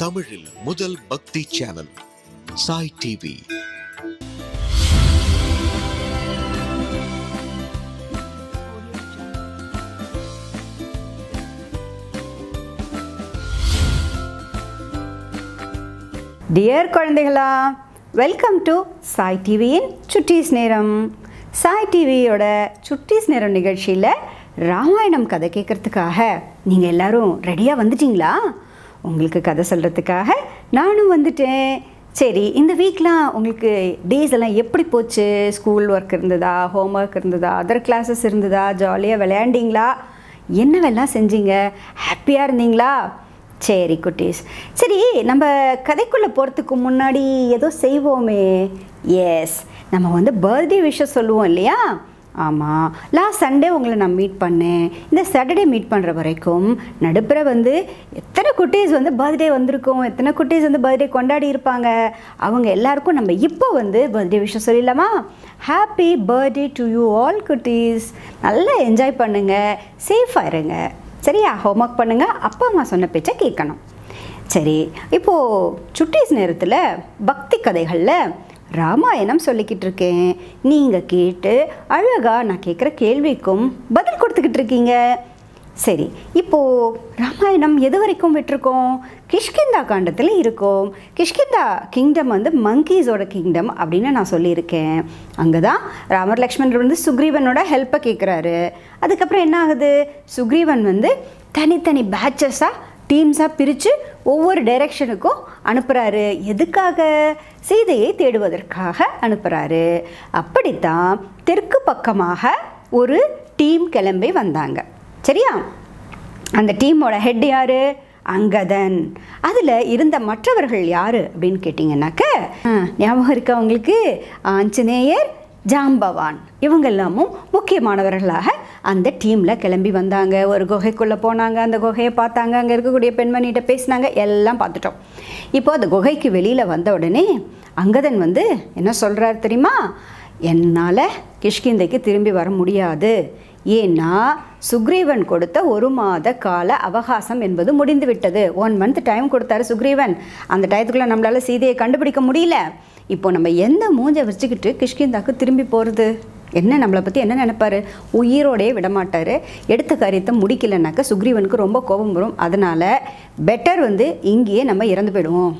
தமிழில் முதல் பக்தி சேனல் சாய் டிவி. டியர் குழந்தைகளா, வெல்கம் டு சாய் டிவியின் சுட்டீஸ் நேரம். சாய் டிவியோட சுட்டீஸ் நேரம் நிகழ்ச்சியில் ராமாயணம் கதை கேட்குறதுக்காக நீங்கள் எல்லோரும் ரெடியாக வந்துட்டிங்களா? உங்களுக்கு கதை சொல்கிறதுக்காக நானும் வந்துட்டேன். சரி, இந்த வீக்லாம் உங்களுக்கு டேஸ் எல்லாம் எப்படி போச்சு? ஸ்கூல் ஒர்க் இருந்ததா, ஹோம் ஒர்க் இருந்ததா, அதர் கிளாஸஸ் இருந்ததா, ஜாலியாக விளையாண்டிங்களா, என்னவெல்லாம் செஞ்சீங்க, ஹாப்பியாக இருந்தீங்களா? சரி குட்டீஸ், சரி, நம்ம கதைக்குள்ளே போகிறதுக்கு முன்னாடி ஏதோ செய்வோமே. எஸ், நம்ம வந்து பர்த்டே விஷஸ் சொல்லுவோம் இல்லையா? ஆமாம், லாஸ்ட் சண்டே உங்களை நான் மீட் பண்ணேன். இந்த சாட்டர்டே மீட் பண்ணுற வரைக்கும் நடுப்புற வந்து எத்தனை குட்டீஸ் வந்து பர்த்டே வந்திருக்கோம், எத்தனை குட்டீஸ் வந்து பர்த்டே கொண்டாடி இருப்பாங்க. அவங்க எல்லாருக்கும் நம்ம இப்போ வந்து பர்த்டே விஷயம் சொல்லிடலாமா? Happy birthday to you all குட்டீஸ். நல்லா என்ஜாய் பண்ணுங்கள், சேஃபாக இருங்க, சரியா? ஹோம்ஒர்க் பண்ணுங்கள், அப்பா அம்மா சொன்ன பேச்சை கேட்கணும். சரி, இப்போது சுட்டீஸ் நேரத்தில் பக்தி கதைகளில் ராமாயணம் சொல்லிக்கிட்டு இருக்கேன். நீங்கள் கேட்டு அழகாக நான் கேட்குற கேள்விக்கும் பதில் கொடுத்துக்கிட்டு இருக்கீங்க. சரி, இப்போது ராமாயணம் எது வரைக்கும் விட்டுருக்கோம்? கிஷ்கிந்தா காண்டத்தில் இருக்கோம். கிஷ்கிந்தா கிங்டம் வந்து மங்கீஸோட கிங்டம் அப்படின்னு நான் சொல்லியிருக்கேன். அங்கே தான் ராமர் லக்ஷ்மணர் வந்து சுக்ரீவனோட ஹெல்ப்பை கேட்குறாரு. அதுக்கப்புறம் என்ன ஆகுது? சுக்ரீவன் வந்து தனித்தனி பேட்சஸாக, டீம்ஸாக பிரித்து ஒவ்வொரு டைரெக்ஷனுக்கும் அனுப்புகிறாரு. எதுக்காக? சீதையை தேடுவதற்காக அனுப்புகிறாரு. அப்படித்தான் தெற்கு பக்கமாக ஒரு டீம் கிளம்பி வந்தாங்க, சரியா? அந்த டீமோட ஹெட் யார்? அங்கதன். அதில் இருந்த மற்றவர்கள் யார் அப்படின்னு கேட்டிங்கன்னாக்க, ஞாபகம் இருக்கா உங்களுக்கு? ஆஞ்சநேயர், ஜாம்பவான், இவங்க எல்லாமும் முக்கியமானவர்களாக அந்த டீமில் கிளம்பி வந்தாங்க. ஒரு குகைக்குள்ளே போனாங்க, அந்த குகையை பார்த்தாங்க, அங்கே இருக்கக்கூடிய பெண்மணிகிட்ட பேசினாங்க, எல்லாம் பார்த்துட்டோம். இப்போ அந்த குகைக்கு வெளியில் வந்த உடனே அங்கதன் வந்து என்ன சொல்கிறார் தெரியுமா? என்னால் கிஷ்கிந்தைக்கு திரும்பி வர முடியாது. ஏன்னா சுக்ரீவன் கொடுத்த 1 மாத கால அவகாசம் என்பது முடிந்து விட்டது. 1 மந்த் டைம் கொடுத்தாரு சுக்ரீவன். அந்த டயத்துக்குள்ளே நம்மளால் சீதையை கண்டுபிடிக்க முடியல. இப்போ நம்ம எந்த மூஞ்சை வச்சுக்கிட்டு கிஷ்கிந்தாக்கு திரும்பி போகிறது? என்ன நம்மளை பற்றி என்ன நினைப்பார்? உயிரோடையே விடமாட்டார். எடுத்த காரியத்தை முடிக்கலைன்னாக்க சுக்ரீவனுக்கு ரொம்ப கோபம் வரும். அதனால் பெட்டர் வந்து இங்கேயே நம்ம இறந்து போயிடுவோம்,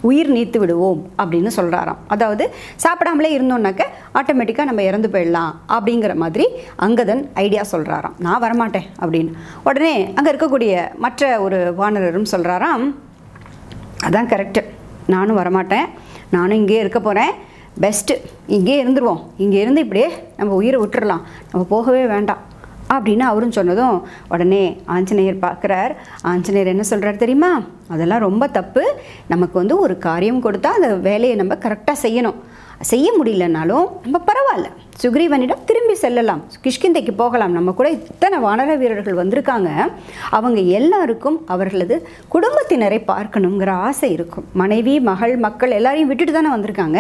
உயிர் நீத்து விடுவோம் அப்படின்னு சொல்கிறாராம். அதாவது சாப்பிடாமலே இருந்தோம்னாக்க ஆட்டோமேட்டிக்காக நம்ம இறந்து போயிடலாம் அப்படிங்கிற மாதிரி அங்கதன் ஐடியா சொல்கிறாராம். நான் வரமாட்டேன் அப்படின்னு. உடனே அங்கே இருக்கக்கூடிய மற்ற ஒரு வானரரும் சொல்கிறாராம், அதான் கரெக்டு, நானும் வரமாட்டேன், நானும் இங்கேயே இருக்க போகிறேன், பெஸ்ட்டு இங்கே இருந்துருவோம், இங்கே இருந்து இப்படியே நம்ம உயிரை விட்டுறலாம், நம்ம போகவே வேண்டாம் அப்படின்னு அவரும் சொன்னதும் உடனே ஆஞ்சநேயர் பார்க்குறார். ஆஞ்சநேயர் என்ன சொல்கிறார் தெரியுமா? அதெல்லாம் ரொம்ப தப்பு. நமக்கு வந்து ஒரு காரியம் கொடுத்தா அந்த வேலையை நம்ம கரெக்டாக செய்யணும். செய்ய முடியலனாலும் நம்ம பரவாயில்ல, சுக்ரீவனிடம் திரும்பி செல்லலாம், கிஷ்கிந்தைக்கு போகலாம். நம்ம கூட இத்தனை வானர வீரர்கள் வந்திருக்காங்க, அவங்க எல்லாருக்கும் அவர்களது குடும்பத்தினரை பார்க்கணுங்கிற ஆசை இருக்கும். மனைவி, மகள், மக்கள் எல்லாரையும் விட்டுட்டு தானே வந்திருக்காங்க.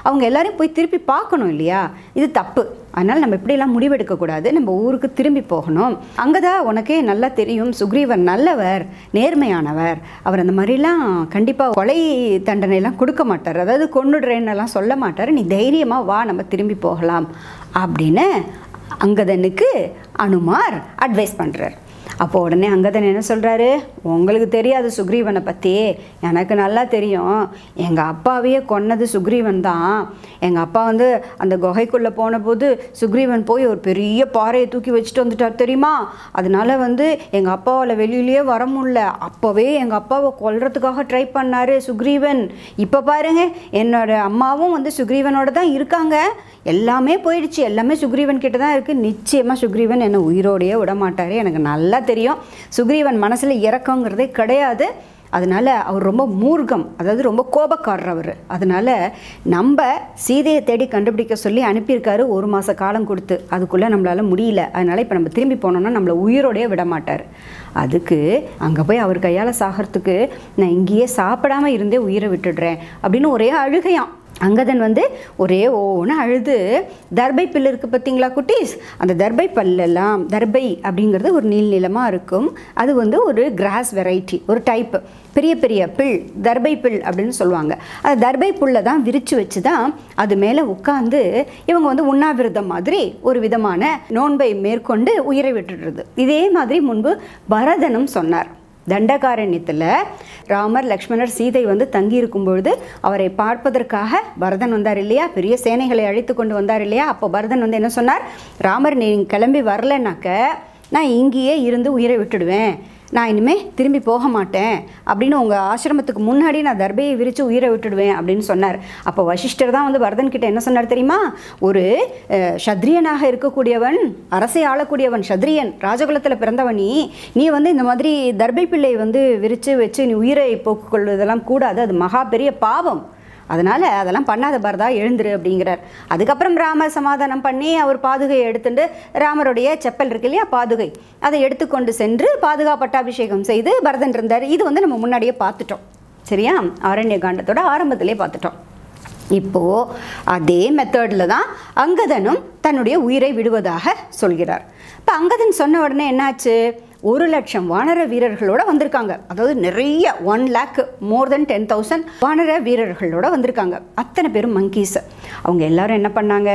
அவங்க எல்லாரையும் போய் திருப்பி பார்க்கணும் இல்லையா? இது தப்பு. அதனால் நம்ம இப்படியெல்லாம் முடிவெடுக்கக்கூடாது, நம்ம ஊருக்கு திரும்பி போகணும். அங்கே தான் உனக்கே நல்லா தெரியும், சுக்ரீவன் நல்லவர், நேர்மையானவர், அவர் அந்த மாதிரிலாம் கண்டிப்பாக கொலை தண்டனைலாம் கொடுக்க மாட்டார், அதாவது கொன்னுடுறேன்னெல்லாம் சொல்ல மாட்டார், நீ தைரியமாக வா, நம்ம திரும்பி போகலாம் அப்படின்னு அங்கதனுக்கு அனுமார் அட்வைஸ் பண்ணுறார். அப்போ உடனே அங்கதன் என்ன சொல்கிறாரு? உங்களுக்கு தெரியாது சுக்ரீவனை பற்றி, எனக்கு நல்லா தெரியும். எங்கள் அப்பாவையே கொன்னது சுக்ரீவன் தான். எங்கள் அப்பா வந்து அந்த குகைக்குள்ளே போன போது சுக்ரீவன் போய் ஒரு பெரிய பாறையை தூக்கி வச்சுட்டு வந்துட்டார் தெரியுமா? அதனால வந்து எங்கள் அப்பாவால் வெளியிலேயே வர முடியல. அப்போவே எங்கள் அப்பாவை கொல்றதுக்காக ட்ரை பண்ணார் சுக்ரீவன். இப்போ பாருங்க, என்னோட அம்மாவும் வந்து சுக்ரீவனோட தான் இருக்காங்க, எல்லாமே போயிடுச்சு, எல்லாமே சுக்ரீவன் கிட்ட தான் இருக்குது. நிச்சயமாக சுக்ரீவன் என்னை உயிரோடையே விட மாட்டார், எனக்கு நல்லா தெரியும். சுக்ரீவன் மனசில் இறக்கங்கிறதே கிடையாது. அதனால் அவர் ரொம்ப மூர்க்கம், அதாவது ரொம்ப கோபக்காரர் அவர். அதனால் நம்ம சீதையை தேடி கண்டுபிடிக்க சொல்லி அனுப்பியிருக்காரு 1 மாத காலம் கொடுத்து. அதுக்குள்ளே நம்மளால் முடியல. அதனால் இப்போ நம்ம திரும்பி போனோம்னா நம்மளை உயிரோடையே விட மாட்டார். அதுக்கு அங்கே போய் அவர் கையால் சாகிறதுக்கு நான் இங்கேயே சாப்பிடாமல் இருந்தே உயிரை விட்டுடுறேன் அப்படின்னு ஒரே அழுகையாம். அங்கதன் வந்து ஒரே ஓன்னு அழுது தர்பை பில் இருக்குது பார்த்தீங்களா குட்டீஸ், அந்த தர்பை பல்லெல்லாம், தர்பை அப்படிங்கிறது ஒரு நீளமாக இருக்கும், அது வந்து ஒரு கிராஸ் வெரைட்டி, ஒரு டைப்பு, பெரிய பெரிய பில், தர்பை பில் அப்படின்னு சொல்லுவாங்க. அந்த தர்பை புல்லை தான் விரித்து வச்சு தான் அது மேலே உட்காந்து இவங்க வந்து உண்ணாவிரதம் மாதிரி ஒரு விதமான நோன்பை மேற்கொண்டு உயிரை விட்டுடுறது. இதே மாதிரி முன்பு பரதனும் சொன்னார். தண்டகாரண்யத்தில் ராமர், லக்ஷ்மணர், சீதை வந்து தங்கியிருக்கும் பொழுது அவரை பார்ப்பதற்காக பரதன் வந்தார் இல்லையா, பெரிய சேனைகளை அழைத்து கொண்டு வந்தார் இல்லையா. அப்போ பரதன் வந்து என்ன சொன்னார், ராமர் நீங்கள் கிளம்பி வரலைன்னாக்க நான் இங்கேயே இருந்து உயிரை விட்டுடுவேன், நான் இனிமேல் திரும்பி போக மாட்டேன் அப்படின்னு உங்கள் ஆசிரமத்துக்கு முன்னாடி நான் தர்பையை விரித்து உயிரை விட்டுடுவேன் அப்படின்னு சொன்னார். அப்போ வசிஷ்டர் தான் வந்து பரதன்கிட்ட என்ன சொன்னார் தெரியுமா, ஒரு சத்ரியனாக இருக்கக்கூடியவன், அரசை ஆளக்கூடியவன், சத்ரியன், ராஜகுலத்தில் பிறந்தவன், நீ வந்து இந்த மாதிரி தர்பை பிள்ளை வந்து விரித்து வச்சு நீ உயிரை போக்குக்கொள்வதெல்லாம் கூடாது, அது மகா பெரிய பாவம், அதனால் அதெல்லாம் பண்ணாத பரதா எழுந்துரு அப்படிங்கிறார். அதுக்கப்புறம் ராமர் சமாதானம் பண்ணி அவர் பாதுகையை எடுத்துட்டு, ராமருடைய செப்பல் இருக்கு இல்லையா பாதுகை, அதை எடுத்துக்கொண்டு சென்று பாதுகா பட்டாபிஷேகம் செய்து பரதன் இருந்தார். இது வந்து நம்ம முன்னாடியே பார்த்துட்டோம் சரியா, ஆரண்ய காண்டத்தோட ஆரம்பத்திலே பார்த்துட்டோம். இப்போது அதே மெத்தடில் தான் அங்கதனும் தன்னுடைய உயிரை விடுவதாக சொல்கிறார். இப்போ அங்கதன் சொன்ன உடனே என்னாச்சு, 1,00,000 வானர வீரர்களோடு வந்திருக்காங்க. அதாவது நிறைய 1 lakh, more than 10,000 வானர வீரர்களோடு வந்திருக்காங்க. அத்தனை பேரும் மங்கீஸ். அவங்க எல்லாரும் என்ன பண்ணாங்க,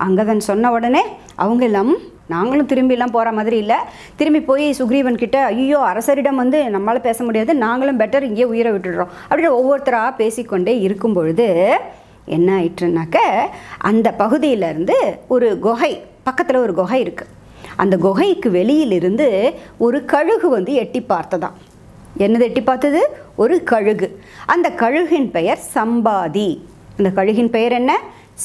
அங்கதன் சொன்ன உடனே அவங்க எல்லாம் நாங்களும் திரும்பிலாம் போகிற மாதிரி இல்லை, திரும்பி போய் சுக்ரீவன் கிட்ட ஐயோ அரசரிடம் வந்து நம்மளால் பேச முடியாது, நாங்களும் பெட்டர் இங்கே உயிரை விட்டுடுறோம் அப்படின்னு ஒவ்வொருத்தராக பேசிக்கொண்டே இருக்கும் பொழுது என்ன ஆயிற்றுனாக்க, அந்த பகுதியிலேருந்து ஒரு குகை, பக்கத்தில் ஒரு குகை இருக்குது, அந்த குகைக்கு வெளியிலிருந்து ஒரு கழுகு வந்து எட்டி பார்த்ததாம். என்னது எட்டி பார்த்தது, ஒரு கழுகு. அந்த கழுகின் பெயர் சம்பாதி. அந்த கழுகின் பெயர் என்ன,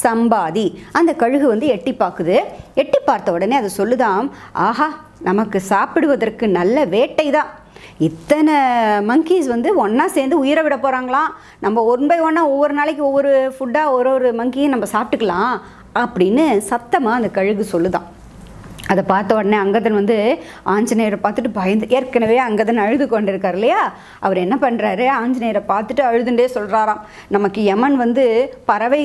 சம்பாதி. அந்த கழுகு வந்து எட்டி பார்க்குது. எட்டி பார்த்த உடனே அது சொல்லுதாம், ஆஹா நமக்கு சாப்பிடுவதற்கு நல்ல வேட்டை தான், இத்தனை மங்கீஸ் வந்து ஒன்றா சேர்ந்து உயிரை விட போகிறாங்களாம், நம்ம 1 by 1 ஒவ்வொரு நாளைக்கு ஒவ்வொரு ஃபுட்டாக ஒரு மங்கியும் நம்ம சாப்பிட்டுக்கலாம் அப்படின்னு சத்தமாக அந்த கழுகு சொல்லுதான். அதை பார்த்த உடனே அங்கதன் வந்து ஆஞ்சநேயரை பார்த்துட்டு பயந்து, ஏற்கனவே அங்கதன் அழுது கொண்டு இருக்கார் இல்லையா, அவர் என்ன பண்ணுறாரு, ஆஞ்சநேயரை பார்த்துட்டு அழுதுண்டே சொல்கிறாராம், நமக்கு யமன் வந்து பறவை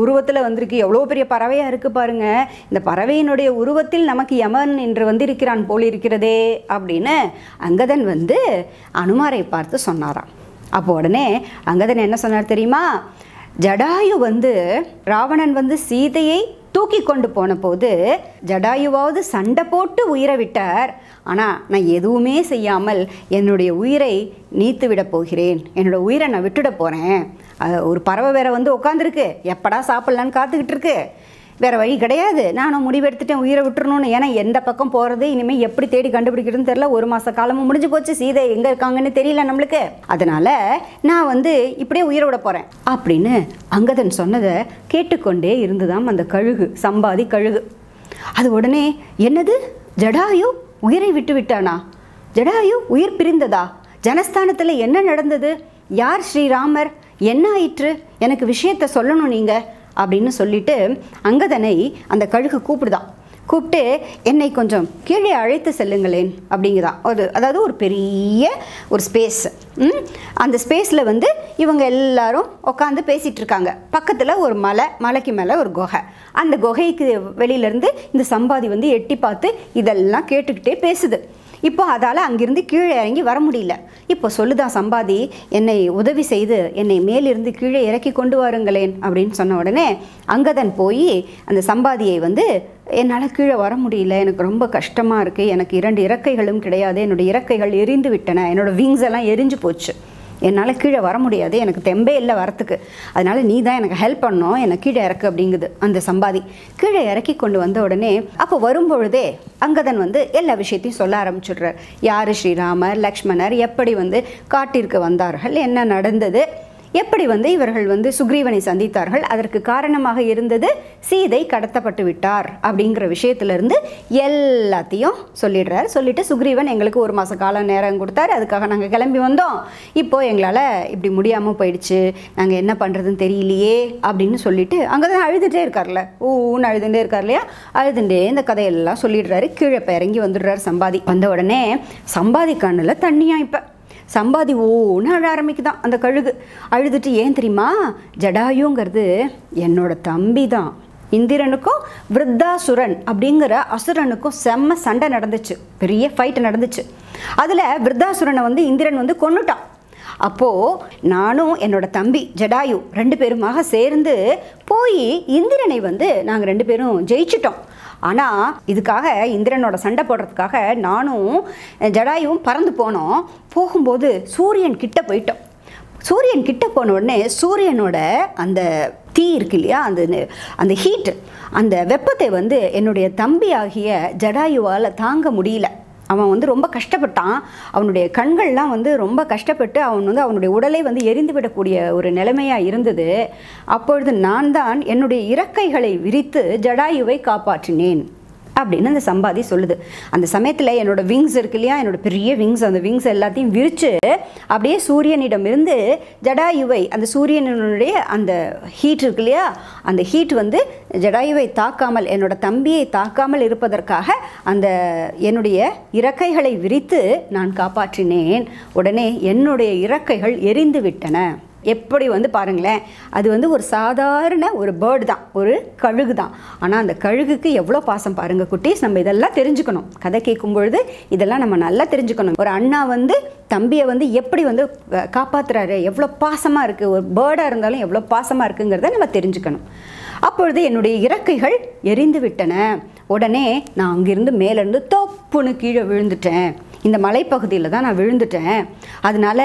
உருவத்தில் வந்திருக்கு, எவ்வளோ பெரிய பறவையாக இருக்குது பாருங்கள், இந்த பறவையினுடைய உருவத்தில் நமக்கு யமன் என்று வந்து இருக்கிறான் போல் இருக்கிறதே அப்படின்னு அங்கதன் வந்து அனுமாரை பார்த்து சொன்னாராம். அப்போ உடனே அங்கதன் என்ன சொன்னார் தெரியுமா, ஜடாயு வந்து ராவணன் வந்து சீதையை தூக்கி கொண்டு போன போது ஜடாயுவாவது சண்டை போட்டு உயிரை விட்டார், ஆனால் நான் எதுவுமே செய்யாமல் என்னுடைய உயிரை நீத்து விட போகிறேன், என்னோட உயிரை நான் விட்டுட போகிறேன், ஒரு பறவை வேற வந்து உட்காந்துருக்கு, எப்படா சாப்பிட்லான்னு காத்துக்கிட்டு இருக்கு, வேறு வழி கிடையாது, நானும் முடிவெடுத்துட்டேன் உயிரை விட்டுறணும்னு, ஏன்னா எந்த பக்கம் போகிறது இனிமேல் எப்படி தேடி கண்டுபிடிக்கிறதுன்னு தெரியல, 1 மாத காலமும் முடிஞ்சு போச்சு, சீதை எங்கே இருக்காங்கன்னு தெரியல நம்மளுக்கு, அதனால் நான் வந்து இப்படியே உயிரை விட போகிறேன் அப்படின்னு அங்கதன் சொன்னதை கேட்டுக்கொண்டே இருந்துதாம் அந்த கழுகு, சம்பாதி கழுகு. அது உடனே என்னது, ஜடாயு உயிரை விட்டு விட்டானா, ஜடாயு உயிர் பிரிந்ததா, ஜனஸ்தானத்தில் என்ன நடந்தது, யார் ஸ்ரீராமர், என்ன ஆயிற்று, எனக்கு விஷயத்தை சொல்லணும் நீங்கள் அப்படின்னு சொல்லிட்டு அங்கதனை அந்த கழுகு கூப்பிடுதான். கூப்பிட்டு என்னை கொஞ்சம் கீழே அழைத்து செல்லுங்களேன் அப்படிங்குதான். அதாவது ஒரு பெரிய ஒரு ஸ்பேஸ், அந்த ஸ்பேஸில் வந்து இவங்க எல்லாரும் உட்காந்து பேசிகிட்டு இருக்காங்க. பக்கத்தில் ஒரு மலைக்கு மேலே ஒரு குகை, அந்த குகைக்கு வெளியிலேருந்து இந்த சம்பாதி வந்து எட்டி பார்த்து இதெல்லாம் கேட்டுக்கிட்டே பேசுது. இப்போ அதால் அங்கிருந்து கீழே இறங்கி வர முடியல. இப்போ சொல்லுதான் சம்பாதி, என்னை உதவி செய்து என்னை மேலிருந்து கீழே இறக்கி கொண்டு வாருங்களேன் அப்படின்னு சொன்ன உடனே அங்கதன் போய் அந்த சம்பாதியை வந்து என்னால் கீழே வர முடியல, எனக்கு ரொம்ப கஷ்டமாக இருக்குது, எனக்கு 2 இறக்கைகளும் கிடையாது, என்னோடய இறக்கைகள் எரிந்து விட்டன, என்னோடய விங்ஸ் எல்லாம் எரிஞ்சு போச்சு, என்னால் கீழே வர முடியாது, எனக்கு தெம்பே இல்லை வரத்துக்கு, அதனால் நீ தான் எனக்கு ஹெல்ப் பண்ணணும், என்னை கீழே இறக்கு அப்படிங்குது அந்த சம்பாதி. கீழே இறக்கி கொண்டு வந்த உடனே அப்போ வரும்பொழுதே அங்கதன் வந்து எல்லா விஷயத்தையும் சொல்ல ஆரம்பிச்சுடுறார். யார் ஸ்ரீராமர், லக்ஷ்மணர் எப்படி வந்து காட்டிற்கு வந்தார்கள், என்ன நடந்தது, எப்படி வந்து இவர்கள் வந்து சுக்ரீவனை சந்தித்தார்கள், அதற்கு காரணமாக இருந்தது சீதை கடத்தப்பட்டு விட்டார் அப்படிங்கிற விஷயத்திலிருந்து எல்லாத்தையும் சொல்லிடுறார். சொல்லிட்டு சுக்ரீவன் எங்களுக்கு 1 மாத காலம் நேரம் கொடுத்தார், அதுக்காக நாங்கள் கிளம்பி வந்தோம், இப்போது எங்களால் இப்படி முடியாமல் போயிடுச்சு, நாங்கள் என்ன பண்ணுறதுன்னு தெரியலையே அப்படின்னு சொல்லிட்டு அங்கே தான் அழுதுகிட்டே இருக்கார்ல, ஊன்னு அழுதுகிட்டே இருக்கார் இல்லையா, அழுதுண்டே இந்த கதையெல்லாம் சொல்லிடுறாரு. கீழே இறங்கி வந்துடுறார் சம்பாதி. வந்த உடனே சம்பாதி கண்ணில் தண்ணியா இப்போ சம்பாதி ஓன்னு அழ ஆரம்பிக்குதான் அந்த கழுகு. அழுதுட்டு, ஏன் தெரியுமா, ஜடாயுங்கிறது என்னோட தம்பி தான். இந்திரனுக்கும் விருத்தாசுரன் அப்படிங்கிற அசுரனுக்கும் செம்ம சண்டை நடந்துச்சு, பெரிய ஃபைட் நடந்துச்சு. அதில் விருத்தாசுரனை வந்து இந்திரன் வந்து கொன்னுட்டான். அப்போது நானும் என்னோட தம்பி ஜடாயு 2 பேருமாக சேர்ந்து போய் இந்திரனை வந்து நாங்கள் 2 பேரும் ஜெயிச்சிட்டோம். ஆனால் இதுக்காக இந்திரனோட சண்டை போடுறதுக்காக நானும் ஜடாயுவும் பறந்து போனோம். போகும்போது சூரியன் கிட்ட போயிட்டோம். சூரியன் கிட்ட போன உடனே சூரியனோட அந்த தீ இருக்கு இல்லையா, அந்த ஹீட், அந்த வெப்பத்தை வந்து என்னுடைய தம்பி ஆகிய ஜடாயுவால் தாங்க முடியல. அவன் வந்து ரொம்ப கஷ்டப்பட்டான். அவனுடைய கண்கள்லாம் வந்து ரொம்ப கஷ்டப்பட்டு அவன் வந்து அவனுடைய உடலை வந்து எரிந்து விடக்கூடிய ஒரு நிலைமையாக இருந்தது. அப்பொழுது நான் தான் என்னுடைய இறக்கைகளை விரித்து ஜடாயுவை காப்பாற்றினேன் அப்படின்னு அந்த சம்பாதி சொல்லுது. அந்த சமயத்தில் என்னோட விங்ஸ் இருக்கு இல்லையா, என்னோட பெரிய விங்ஸ், அந்த விங்ஸ் எல்லாத்தையும் விரித்து அப்படியே சூரியனிடமிருந்து ஜடாயுவை, அந்த சூரியனுடைய அந்த ஹீட் இருக்கு இல்லையா, அந்த ஹீட் வந்து ஜடாயுவை தாக்காமல், என்னோட தம்பியை தாக்காமல் இருப்பதற்காக அந்த என்னுடைய இறக்கைகளை விரித்து நான் காப்பாற்றினேன். உடனே என்னுடைய இறக்கைகள் எரிந்து விட்டன. எப்படி வந்து பாருங்களேன், அது வந்து ஒரு சாதாரண ஒரு பேர்டு தான், ஒரு கழுகு தான். ஆனால் அந்த கழுகுக்கு எவ்வளோ பாசம் பாருங்கள் குட்டீஸ். நம்ம இதெல்லாம் தெரிஞ்சுக்கணும். கதை கேட்கும் பொழுது இதெல்லாம் நம்ம நல்லா தெரிஞ்சுக்கணும். ஒரு அண்ணா வந்து தம்பியை வந்து எப்படி வந்து காப்பாற்றுறாரு, எவ்வளோ பாசமாக இருக்குது, ஒரு பேர்டாக இருந்தாலும் எவ்வளோ பாசமாக இருக்குங்கிறத நம்ம தெரிஞ்சுக்கணும். அப்பொழுது என்னுடைய இறக்கைகள் எரிந்து விட்டன. உடனே நான் அங்கிருந்து மேலேருந்து தொப்புன்னு கீழே விழுந்துட்டேன். இந்த மலைப்பகுதியில் தான் நான் விழுந்துட்டேன். அதனால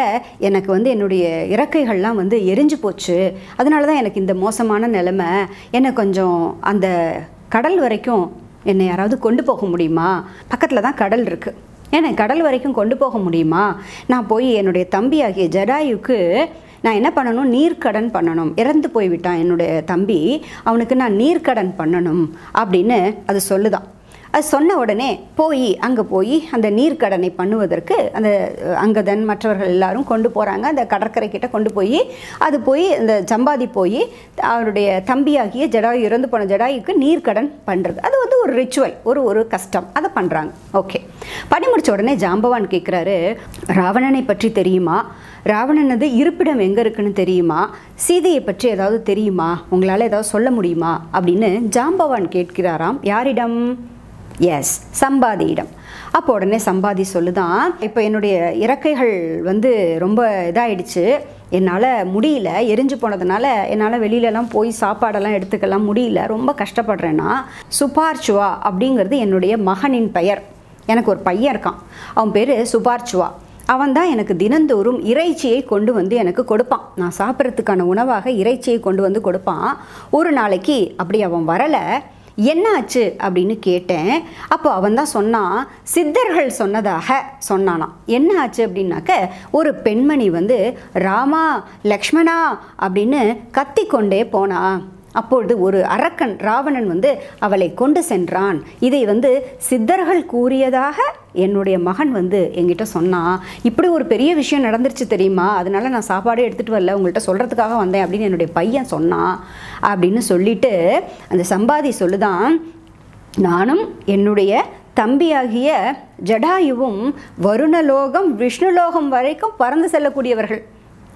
எனக்கு வந்து என்னுடைய இறக்கைகள்லாம் வந்து எரிஞ்சு போச்சு. அதனால தான் எனக்கு இந்த மோசமான நிலைமை. என்னை கொஞ்சம் அந்த கடல் வரைக்கும் என்னை யாராவது கொண்டு போக முடியுமா? பக்கத்தில் தான் கடல் இருக்குது. என்னை கடல் வரைக்கும் கொண்டு போக முடியுமா? நான் போய் என்னுடைய தம்பி ஆகிய ஜடாயுக்கு நான் என்ன பண்ணணும், நீர்க்கடன் பண்ணணும். இறந்து போய்விட்டான் என்னுடைய தம்பி, அவனுக்கு நான் நீர்க்கடன் பண்ணணும் அப்படின்னு அது சொல்லுதான். அது சொன்ன உடனே அங்கே போய் அந்த நீர்க்கடனை பண்ணுவதற்கு அந்த அங்கதன் மற்றவர்கள் எல்லாரும் கொண்டு போகிறாங்க. அந்த கடற்கரை கிட்ட கொண்டு போய் அந்த சம்பாதி போய் அவருடைய தம்பியாகிய ஜடாயு, இறந்து போன ஜடாயுக்கு நீர்க்கடன் பண்ணுறது. அது வந்து ஒரு ரிச்சுவல், ஒரு கஷ்டம். அதை பண்ணுறாங்க. ஓகே, பண்ணி முடித்த உடனே ஜாம்பவான் கேட்குறாரு, ராவணனை பற்றி தெரியுமா? ராவணனது இருப்பிடம் எங்கே இருக்குன்னு தெரியுமா? சீதையை பற்றி ஏதாவது தெரியுமா? உங்களால் ஏதாவது சொல்ல முடியுமா அப்படின்னு ஜாம்பவான் கேட்கிறாராம். யாரிடம்? எஸ், சம்பாதியிடம். அப்போ உடனே சம்பாதி சொல்லுதான், இப்போ என்னுடைய இறக்கைகள் வந்து ரொம்ப இதாகிடுச்சு, என்னால் முடியல, எரிஞ்சு போனதுனால என்னால் வெளியிலலாம் போய் சாப்பாடெல்லாம் எடுத்துக்கலாம் முடியல, ரொம்ப கஷ்டப்படுறேன்னா சுபார்ச்சுவா அப்படிங்கிறது என்னுடைய மகனின் பெயர். எனக்கு ஒரு பையன் இருக்கான், அவன் பேர் சுபார்ச்சுவா. அவன் தான் எனக்கு தினந்தோறும் இறைச்சியை கொண்டு வந்து எனக்கு கொடுப்பான். நான் சாப்பிட்றதுக்கான உணவாக இறைச்சியை கொண்டு வந்து கொடுப்பான். ஒரு நாளைக்கு அப்படி அவன் வரலை. என்ன ஆச்சு அப்படின்னு கேட்டேன். அப்போ அவன் தான் சொன்னான், சித்தர்கள் சொன்னதாக சொன்னானாம். என்ன ஆச்சு அப்படின்னாக்க, ஒரு பெண்மணி வந்து ராமா லக்ஷ்மணா அப்படின்னு கத்திக்கொண்டே போனா. அப்பொழுது ஒரு அரக்கன் ராவணன் வந்து அவளை கொண்டு சென்றான். இதை வந்து சித்தர்கள் கூறியதாக என்னுடைய மகன் வந்து என்கிட்ட சொன்னான். இப்படி ஒரு பெரிய விஷயம் நடந்துருச்சு தெரியுமா, அதனால நான் சாப்பாடே எடுத்துகிட்டு வரல, உங்கள்கிட்ட சொல்கிறதுக்காக வந்தேன் அப்படின்னு என்னுடைய பையன் சொன்னான் அப்படின்னு சொல்லிட்டு அந்த சம்பாதி சொல்லுதான், நானும் என்னுடைய தம்பியாகிய ஜடாயுவும் வருணலோகம் விஷ்ணுலோகம் வரைக்கும் பறந்து செல்லக்கூடியவர்கள்.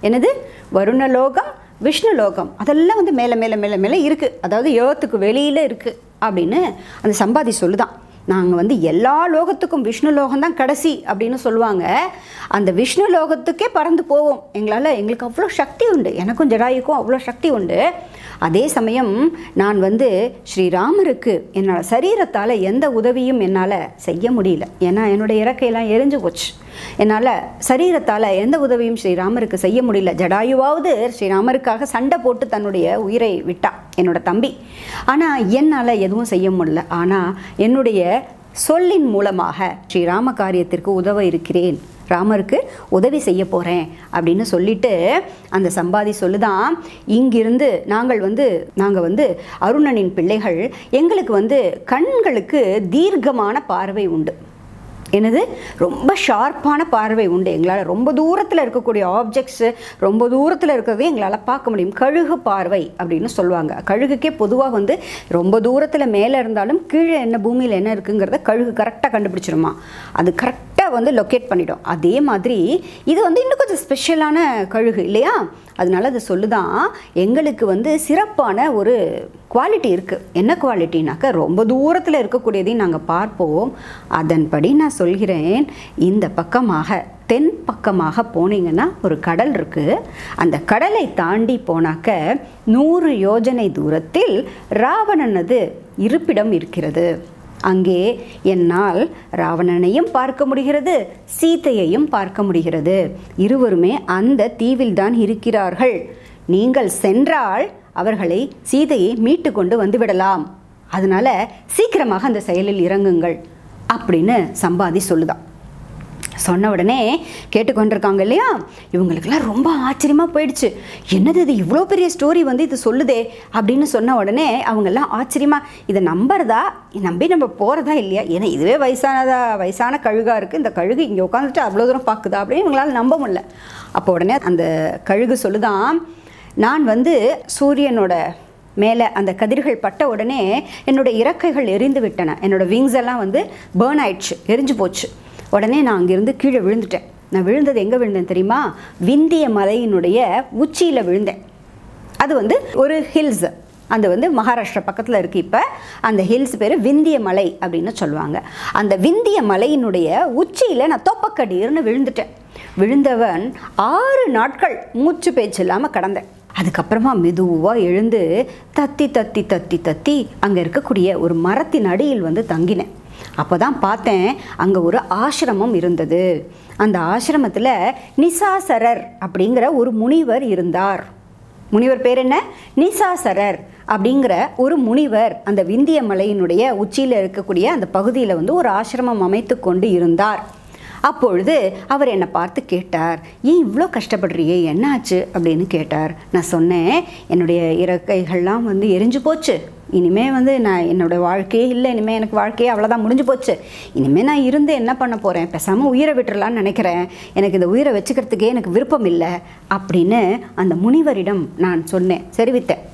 என்னது? வருணலோகம் விஷ்ணுலோகம் அதெல்லாம் வந்து மேலே மேலே மேலே மேலே இருக்குது, அதாவது ஏத்துக்கு வெளியில் இருக்குது அப்படின்னு அந்த சம்பாதி சொல்லுதான். நாங்கள் வந்து எல்லா லோகத்துக்கும் விஷ்ணு லோகம் தான் கடைசி அப்படின்னு சொல்லுவாங்க. அந்த விஷ்ணு லோகத்துக்கே பறந்து போவோம். எங்களுக்கு அவ்வளோ சக்தி உண்டு, எனக்கும் ஜடாயுக்கும் அவ்வளோ சக்தி உண்டு. அதே சமயம் நான் வந்து ஸ்ரீராமருக்கு என்னோட சரீரத்தால் எந்த உதவியும் என்னால் செய்ய முடியல. ஏன்னா என்னுடைய இறக்கையெல்லாம் எரிஞ்சு போச்சு. என்னால் சரீரத்தால் எந்த உதவியும் ஸ்ரீராமருக்கு செய்ய முடியல. ஜடாயுவாவது ஸ்ரீராமருக்காக சண்டை போட்டு தன்னுடைய உயிரை விட்டான் என்னோட தம்பி. ஆனால் என்னால் எதுவும் செய்ய முடியல. ஆனால் என்னுடைய சொல்லின் மூலமாக ஸ்ரீராம காரியத்திற்கு உதவ இருக்கிறேன், ராமருக்கு உதவி செய்ய போகிறேன் அப்படின்னு சொல்லிட்டு அந்த சம்பாதி சொல்லுதான், இங்கிருந்து நாங்கள் வந்து அருணனின் பிள்ளைகள், எங்களுக்கு வந்து கண்களுக்கு தீர்க்கமான பார்வை உண்டு. என்னது? ரொம்ப ஷார்ப்பான பார்வை உண்டு. எங்களால் ரொம்ப தூரத்தில் இருக்கக்கூடிய ஆப்ஜெக்ட்ஸு, ரொம்ப தூரத்தில் இருக்கிறதே எங்களால் பார்க்க முடியும். கழுகு பார்வை அப்படின்னு சொல்லுவாங்க. கழுகுக்கே பொதுவாக வந்து ரொம்ப தூரத்தில் மேலே இருந்தாலும் கீழே என்ன பூமியில் என்ன இருக்குங்கிறத கழுகு கரெக்டாக கண்டுபிடிச்சிருமா. அது கரெக்டாக வந்து லொக்கேட் பண்ணிடும். அதே மாதிரி இது வந்து இன்னும் கொஞ்சம் ஸ்பெஷலான கழுகு இல்லையா? அதனால அது சொல்லுதான், எங்களுக்கு வந்து சிறப்பான ஒரு குவாலிட்டி இருக்குது. என்ன குவாலிட்டினாக்க, ரொம்ப தூரத்தில் இருக்கக்கூடியதையும் நாங்கள் பார்ப்போம். அதன்படி நான் சொல்கிறேன், இந்த பக்கமாக தென் பக்கமாக போனீங்கன்னா ஒரு கடல் இருக்குது. அந்த கடலை தாண்டி போனாக்க 100 யோஜனை தூரத்தில் ராவணனது இருப்பிடம் இருக்கிறது. அங்கே என்னால் ராவணனையும் பார்க்க முடிகிறது, சீதையையும் பார்க்க முடிகிறது. இருவருமே அந்த தீவில் தான் இருக்கிறார்கள். நீங்கள் சென்றால் அவர்களை, சீதையை மீட்டு கொண்டு வந்து விடலாம். அதனால சீக்கிரமாக அந்த செயலில் இறங்குங்கள் அப்படின்னு சம்பாதி சொல்லுதான். சொன்ன உடனே கேட்டுக்கொண்டிருக்காங்க இல்லையா, இவங்களுக்கெல்லாம் ரொம்ப ஆச்சரியமாக போயிடுச்சு. என்னது இது, இவ்வளோ பெரிய ஸ்டோரி வந்து இது சொல்லுதே அப்படின்னு சொன்ன உடனே அவங்கெல்லாம் ஆச்சரியமாக, இதை நம்புறதா, நம்பி நம்ம போகிறதா இல்லையா? ஏன்னா இதுவே வயசான கழுகாக இருக்குது, இந்த கழுகு இங்கே உட்காந்துட்டு அவ்வளோ தூரம் பார்க்குதா அப்படின்னு இவங்களால் நம்ப முடியல. அப்போ உடனே அந்த கழுகு சொல்லுதான், நான் வந்து சூரியனோட மேலே அந்த கதிர்கள் பட்ட உடனே என்னோடய இறக்கைகள் எரிந்து விட்டன. என்னோடய விங்ஸ் எல்லாம் வந்து பேர்ன் ஆயிடுச்சு, எரிஞ்சு போச்சு. உடனே நான் அங்கேருந்து கீழே விழுந்துட்டேன். நான் விழுந்தது எங்கே விழுந்தேன் தெரியுமா? விந்திய மலையினுடைய உச்சியில் விழுந்தேன். அது வந்து ஒரு ஹில்ஸ், அந்த வந்து மகாராஷ்டிரா பக்கத்தில் இருக்குது. இப்போ அந்த ஹில்ஸ் பேர் விந்திய மலை அப்படின்னு சொல்லுவாங்க. அந்த விந்திய மலையினுடைய உச்சியில் நான் தொப்பக்கடீர்னு விழுந்துட்டேன். விழுந்தவன் 6 நாட்கள் மூச்சு பேச்சு இல்லாமல் கடந்தேன். அதுக்கப்புறமா மெதுவாக எழுந்து தத்தி தத்தி தத்தி தத்தி அங்கே இருக்கக்கூடிய ஒரு மரத்தின் அடியில் வந்து தங்கினேன். அப்போ தான் பார்த்தேன், அங்கே ஒரு ஆசிரமம் இருந்தது. அந்த ஆசிரமத்தில் நிசாசரர் அப்படிங்கிற ஒரு முனிவர் இருந்தார். முனிவர் பேர் என்ன? நிசாசரர் அப்படிங்கிற ஒரு முனிவர் அந்த விந்திய மலையினுடைய உச்சியில் இருக்கக்கூடிய அந்த பகுதியில் வந்து ஒரு ஆசிரமம் அமைத்து கொண்டு இருந்தார். அப்பொழுது அவர் என்னை பார்த்து கேட்டார், ஏன் இவ்வளோ கஷ்டப்படுறியே, என்னாச்சு அப்படின்னு கேட்டார். நான் சொன்னேன், என்னுடைய இறக்கைகள்லாம் வந்து எரிஞ்சு போச்சு. இனிமேல் வந்து நான் என்னோடய வாழ்க்கையே இல்லை, இனிமேல் எனக்கு வாழ்க்கையே அவ்வளோதான், முடிஞ்சு போச்சு. இனிமேல் நான் இருந்து என்ன பண்ண போகிறேன், பேசாமல் உயிரை விட்டுறலான்னு நினைக்கிறேன், எனக்கு இந்த உயிரை வச்சுக்கிறதுக்கே எனக்கு விருப்பம் இல்லை அப்படின்னு அந்த முனிவரிடம் நான் சொன்னேன், தெரிவித்தேன்.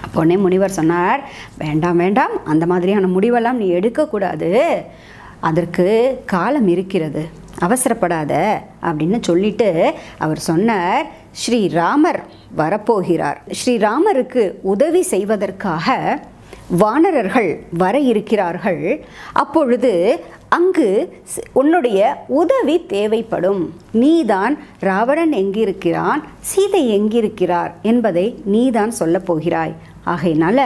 அப்போனே முனிவர் சொன்னார், வேண்டாம் வேண்டாம், அந்த மாதிரியான முடிவெல்லாம் நீ எடுக்கக்கூடாது, அதற்கு காலம் இருக்கிறது, அவசரப்படாத அப்படின்னு சொல்லிட்டு அவர் சொன்னார், ஸ்ரீராமர் வரப்போகிறார். ஸ்ரீராமருக்கு உதவி செய்வதற்காக வானரர்கள் வர இருக்கிறார்கள். அப்பொழுது அங்கு உன்னுடைய உதவி தேவைப்படும். நீதான் ராவணன் எங்கிருக்கிறான், சீதை எங்கிருக்கிறார் என்பதை நீதான் சொல்லப் போகிறாய். ஆகையினால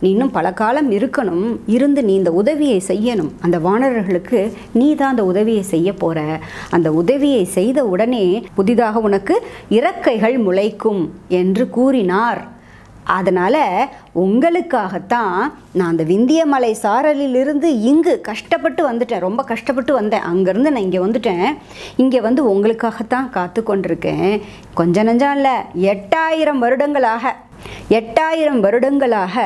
நீ இன்னும் பல காலம் இருக்கணும், இருந்து நீ இந்த உதவியை செய்யணும். அந்த வானரர்களுக்கு நீ தான் அந்த உதவியை செய்ய போகிற. அந்த உதவியை செய்த உடனே புதிதாக உனக்கு இறக்கைகள் முளைக்கும் என்று கூறினார். அதனால் உங்களுக்காகத்தான் நான் அந்த விந்திய மலை சாரலிலிருந்து இங்கு கஷ்டப்பட்டு வந்துட்டேன், ரொம்ப கஷ்டப்பட்டு வந்தேன். அங்கேருந்து நான் இங்கே வந்துட்டேன். இங்கே வந்து உங்களுக்காகத்தான் காத்து கொண்டிருக்கேன். கொஞ்ச நஞ்சம் இல்லை, 8000 வருடங்களாக 8000 வருடங்களாக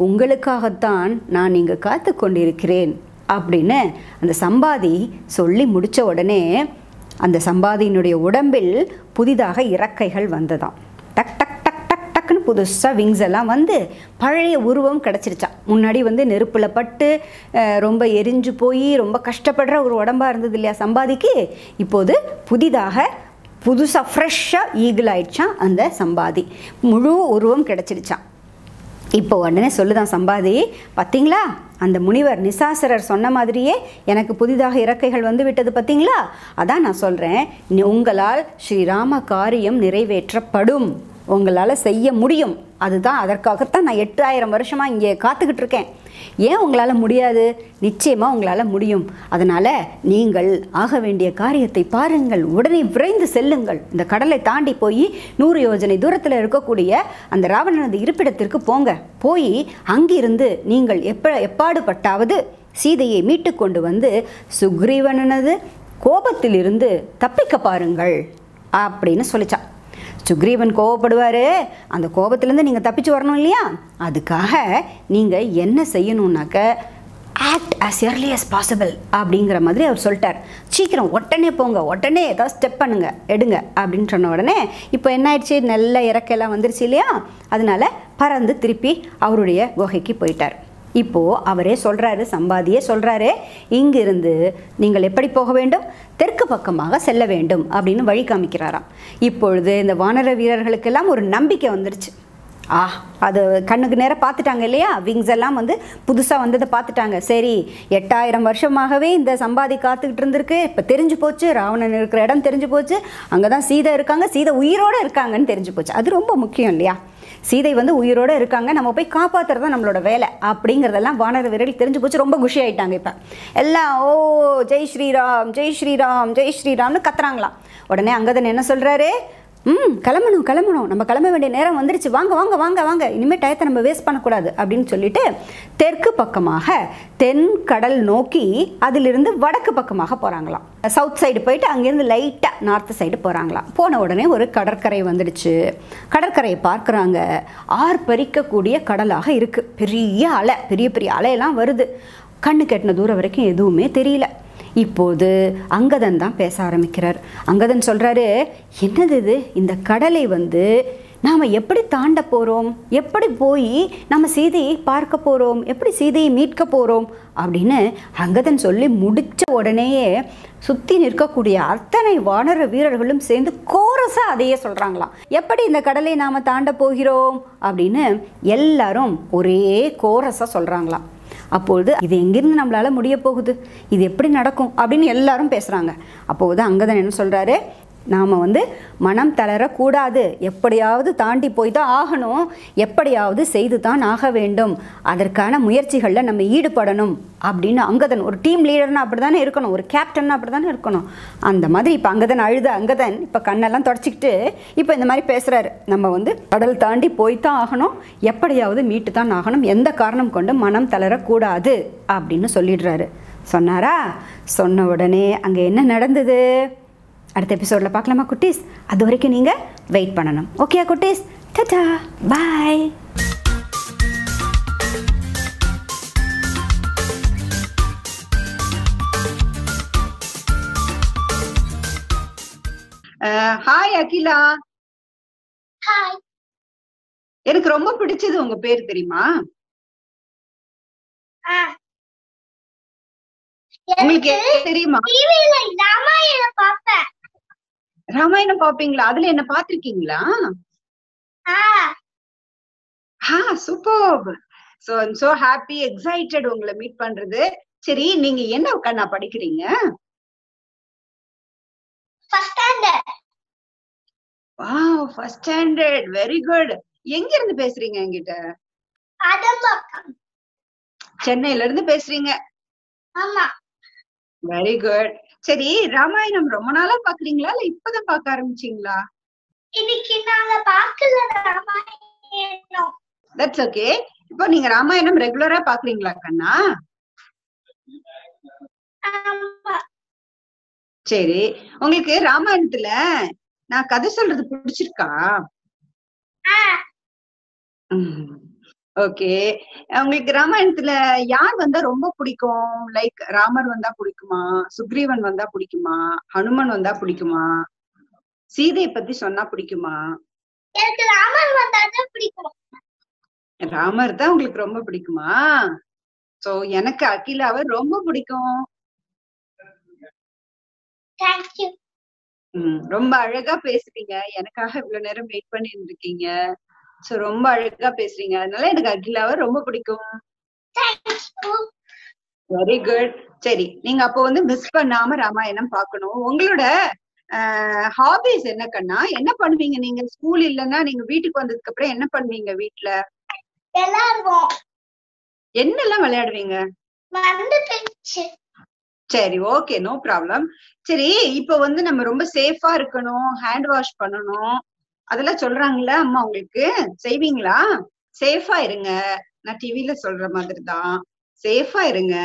உங்களுக்காகத்தான் நான் இங்கே காத்து கொண்டிருக்கிறேன் அப்படின்னு அந்த சம்பாதி சொல்லி முடித்த உடனே அந்த சம்பாதியினுடைய உடம்பில் புதிதாக இறக்கைகள் வந்ததாம். டக் டக் டக் டக் டக்குன்னு புதுசாக விங்ஸ் எல்லாம் வந்து பழைய உருவம் கிடச்சிருச்சான். முன்னாடி வந்து நெருப்பில் பட்டு ரொம்ப எரிஞ்சு போய் ரொம்ப கஷ்டப்படுற ஒரு உடம்பாக இருந்தது இல்லையா சம்பாதிக்கு, இப்போது புதுசாக ஃப்ரெஷ்ஷாக ஈகிள் ஆயிடுச்சான். அந்த சம்பாதி முழு உருவம் கிடச்சிடுச்சான். இப்போ உடனே சொல்லுதான் சம்பாதி, பார்த்தீங்களா அந்த முனிவர் நிசாசரர் சொன்ன மாதிரியே எனக்கு புதிதாக இறக்கைகள் வந்து விட்டது பார்த்தீங்களா? அதான் நான் சொல்கிறேன், உங்களால் ஸ்ரீராம காரியம் நிறைவேற்றப்படும், உங்களால் செய்ய முடியும். அதுதான், அதற்காகத்தான் நான் 8000 வருஷமாக இங்கே காத்துக்கிட்டு இருக்கேன். ஏன் உங்களால் முடியாது? நிச்சயமாக உங்களால் முடியும். அதனால் நீங்கள் ஆக வேண்டிய காரியத்தை பாருங்கள், உடனே விரைந்து செல்லுங்கள். இந்த கடலை தாண்டி போய் 100 யோஜனை தூரத்தில் இருக்கக்கூடிய அந்த ராவணனது இருப்பிடத்திற்கு போங்க. போய் அங்கிருந்து நீங்கள் எப்பாடுபட்டாவது சீதையை மீட்டு கொண்டு வந்து சுக்ரீவனது கோபத்திலிருந்து தப்பிக்க பாருங்கள் அப்படின்னு சொல்லிச்சான். சுக்ரீவன் கோபப்படுவார், அந்த கோபத்திலேருந்து நீங்கள் தப்பிச்சு வரணும் இல்லையா? அதுக்காக நீங்கள் என்ன செய்யணுன்னாக்க act as early as possible அப்படிங்கிற மாதிரி அவர் சொல்லிட்டார். சீக்கிரம் உடனே போங்க, உடனே ஏதாவது ஸ்டெப் பண்ணுங்க, எடுங்க அப்படின்னு சொன்ன உடனே இப்போ என்ன ஆயிடுச்சு, நல்ல இறக்கையெல்லாம் வந்துருச்சு இல்லையா? அதனால பறந்து திருப்பி அவருடைய குகைக்கு போயிட்டார். இப்போது அவரே சொல்கிறாரு, சம்பாதியே சொல்கிறாரு, இங்கிருந்து நீங்கள் எப்படி போக வேண்டும், தெற்கு பக்கமாக செல்ல வேண்டும் அப்படின்னு வழி காமிக்கிறாராம். இப்பொழுது இந்த வானர வீரர்களுக்கெல்லாம் ஒரு நம்பிக்கை வந்துடுச்சு. அது கண்ணுக்கு நேரம் பார்த்துட்டாங்க இல்லையா, விங்ஸ் எல்லாம் வந்து புதுசாக வந்ததை பார்த்துட்டாங்க. சரி, 8000 வருஷமாகவே இந்த சம்பாதி காத்துக்கிட்டு இருந்திருக்கு, இப்போ தெரிஞ்சு போச்சு, ராவணன் இருக்கிற இடம் தெரிஞ்சு போச்சு, அங்கே தான் சீதை இருக்காங்க, சீதை உயிரோடு இருக்காங்கன்னு தெரிஞ்சு போச்சு. அது ரொம்ப முக்கியம் இல்லையா, சீதை வந்து உயிரோடு இருக்காங்க, நம்ம போய் காப்பாற்றுறது தான் நம்மளோட வேலை அப்படிங்கிறதெல்லாம் வானர வீரர்கள் தெரிஞ்சு போச்சு. ரொம்ப குஷி ஆகிட்டாங்க. இப்போ எல்லாம் ஓ ஜெய் ஸ்ரீராம் ஜெய் ஸ்ரீராம் ஜெய் ஸ்ரீராம்னு கத்துறாங்களாம். உடனே அங்கதன் என்ன சொல்கிறாரு, கிளம்பணும், நம்ம கிளம்ப வேண்டிய நேரம் வந்துருச்சு, வாங்க வாங்க வாங்க வாங்க, இனிமேல் டயத்தை நம்ம வேஸ்ட் பண்ணக்கூடாது அப்படின்னு சொல்லிட்டு தெற்கு பக்கமாக தென்கடல் நோக்கி அதிலிருந்து வடக்கு பக்கமாக போகிறாங்களாம். சவுத் சைடு போயிட்டு அங்கேருந்து லைட்டாக நார்த்து சைடு போகிறாங்களாம். போன உடனே ஒரு கடற்கரை வந்துடுச்சு. கடற்கரையை பார்க்குறாங்க, ஆர்ப்பரிக்கக்கூடிய கடலாக இருக்குது. பெரிய அலை, பெரிய பெரிய அலையெல்லாம் வருது. கண்ணு கெட்டின தூரம் வரைக்கும் எதுவுமே தெரியல. இப்போது அங்கதன் தான் பேச ஆரம்பிக்கிறார். அங்கதன் சொல்கிறாரு, என்னது இது, இந்த கடலை வந்து நாம் எப்படி தாண்ட போகிறோம், எப்படி போய் நம்ம சீதையை பார்க்க போகிறோம், எப்படி சீதையை மீட்க போகிறோம் அப்படின்னு அங்கதன் சொல்லி முடித்த உடனேயே சுற்றி நிற்கக்கூடிய அத்தனை வானர வீரர்களும் சேர்ந்து கோரஸாக அதையே சொல்கிறாங்களாம். எப்படி இந்த கடலை நாம் தாண்ட போகிறோம் அப்படின்னு எல்லாரும் ஒரே கோரஸாக சொல்கிறாங்களாம். அப்பொழுது இது எங்கிருந்து நம்மளால் முடிய போகுது, இது எப்படி நடக்கும் அப்படின்னு எல்லாரும் பேசுகிறாங்க. அப்போது அங்கதன் என்ன சொல்கிறாரு, நாம் வந்து மனம் தளரக்கூடாது, எப்படியாவது தாண்டி போய் தான் ஆகணும், எப்படியாவது செய்து தான் ஆக வேண்டும், அதற்கான முயற்சிகளில் நம்ம ஈடுபடணும் அப்படின்னு அங்கதன் ஒரு டீம் லீடர்னா அப்படி தானே இருக்கணும், ஒரு கேப்டன்னா அப்படி தானே இருக்கணும். அந்த மாதிரி இப்போ அங்கதன் அங்கதன் இப்போ கண்ணெல்லாம் தொடச்சிக்கிட்டு இப்போ இந்த மாதிரி பேசுகிறாரு, நம்ம வந்து கடல் தாண்டி போய் தான் ஆகணும், எப்படியாவது மீட்டு தான் ஆகணும், எந்த காரணம் கொண்டு மனம் தளரக்கூடாது அப்படின்னு சொல்லிடுறாரு. சொன்னாரா? சொன்ன உடனே அங்கே என்ன நடந்தது அடுத்த எபிசோடில் பார்க்கலாமா குட்டீஸ்? அது வரைக்கும் நீங்கள் வெயிட் பண்ணணும். ஓகே குட்டீஸ், டாடா பாய். ஹாய் அகிலா. ஹாய். எனக்கு ரொம்ப பிடிச்சது உங்க பேர் தெரியுமா? உங்களுக்கு தெரியுமா? ராமாயணம் பாப்பேன். ராமாயணம் பாப்பீங்களா? அதுல என்ன பாத்திருக்கீங்களா? Super. So I am so happy, excited உங்களை மீட் பண்றது. சரி, நீங்க என்ன கண்ணா படிக்கிறீங்க? First standard. Wow, first standard. Very good. எங்க இருந்து பேசுறீங்க என்கிட்ட? அதம்பாக்கம். சென்னையில இருந்து பேசுறீங்க? ஆமா. Very good. சரி, ராமாயணம் ரொம்ப நாளா பாக்குறீங்களா இல்ல இப்பதான் பாக்க ஆரம்பிச்சீங்களா? இன்னைக்கு நாங்க பார்க்கல ராமாயணம். That's okay. இப்போ நீங்க ராமாயணம் ரெகுலரா பாக்குறீங்களா கண்ணா? ஆமா. சரி, உங்களுக்கு ராமாயணத்துல நான் கதை சொல்றது பிடிச்சிருக்கா? ஓகே. உங்களுக்கு ராமாயணத்துல யார் வந்தா ரொம்ப பிடிக்கும்? லைக் ராமர் வந்தா பிடிக்குமா, சுக்ரீவன் வந்தா பிடிக்குமா, ஹனுமன் வந்தா பிடிக்குமா, சீதையை பத்தி சொன்னா பிடிக்குமா? எனக்கு ராமர் வந்தாதான் பிடிக்கும். ராமர் தான் உங்களுக்கு ரொம்ப பிடிக்குமா? சோ எனக்கு அகிலாவை ரொம்ப பிடிக்கும். தேங்க்யூ. ரொம்ப அழகா பேசுறீங்க. எனக்காக இவ்வளவு நேரம் வெயிட் பண்ணி இருந்திருக்கீங்க. சோ ரொம்ப அழகா பேசுறீங்க, அதனால எனக்கு அகிலாவை ரொம்ப பிடிக்கும். Very good. சரி, நீங்க அப்போ வந்து மிஸ் பண்ணாம ராமாயணம் பாக்கணும். உங்களோட ஹாபிஸ் என்ன கண்ணா? என்ன பண்ணுவீங்க நீங்க? ஸ்கூல் இல்லன்னா நீங்க வீட்டுக்கு வந்ததுக்கு அப்புறம் என்ன பண்ணுவீங்க? வீட்டுல விளையாடுவோம். என்னெல்லாம் விளையாடுவீங்க? சரி, ஓகே, நோ ப்ராப்ளம். சரி, இப்ப வந்து நம்ம ரொம்ப சேஃபா இருக்கணும், ஹேண்ட் வாஷ் பண்ணணும், அதெல்லாம் சொல்றாங்களா அம்மா உங்களுக்கு? செய்வீங்களா? சேஃபா இருங்க. நான் டிவில சொல்ற மாதிரி தான், சேஃபா இருங்க.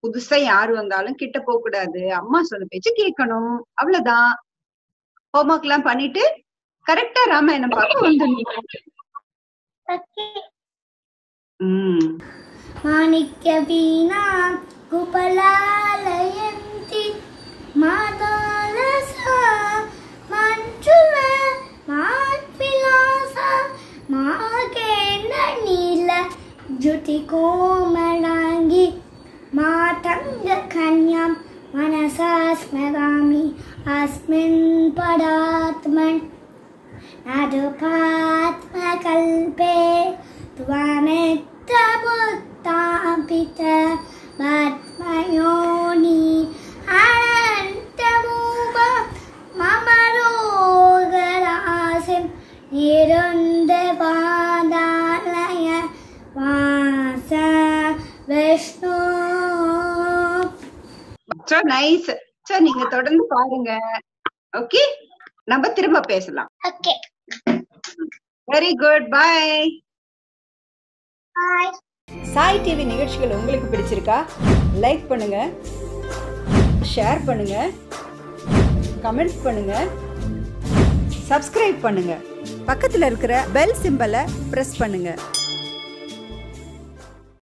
புதுசா யாரு வந்தாலும் கிட்ட போக கூடாது, அம்மா சொன்ன பேச்சு கேட்கணும், அவ்வளவுதான். ஹோம்ஒர்க் எல்லாம் பண்ணிட்டு கரெக்டா ராமாயணம் பார்க்க வந்துடணும். மாணிக்க வீணா குபலாலயந்தி மாதாலசா மஞ்சுள மாத்விலாசா மாகேன நீல ஜுதி கோமள स्मरामि अस्मिन् पदात्मन् नादुपात्मकल्पे त्वमेत्तमुत्तापित पद्मयोनि अनन्तमूप मम रोगराशिं निरुन्धपादालय वास विष्णु. So nice. So நீங்க தொடர்ந்து பாருங்க. ஓகே, நம்ம திரும்ப பேசலாம். Okay. Very good. Bye. Bye. Sai TV நிகழ்ச்சிகள் உங்களுக்கு பிடிச்சிருக்கா? லைக் பண்ணுங்க, ஷேர் பண்ணுங்க, கமெண்ட் பண்ணுங்க, சப்ஸ்கிரைப் பண்ணுங்க. பக்கத்துல இருக்கிற பெல் சிம்பலை பிரஸ் பண்ணுங்க.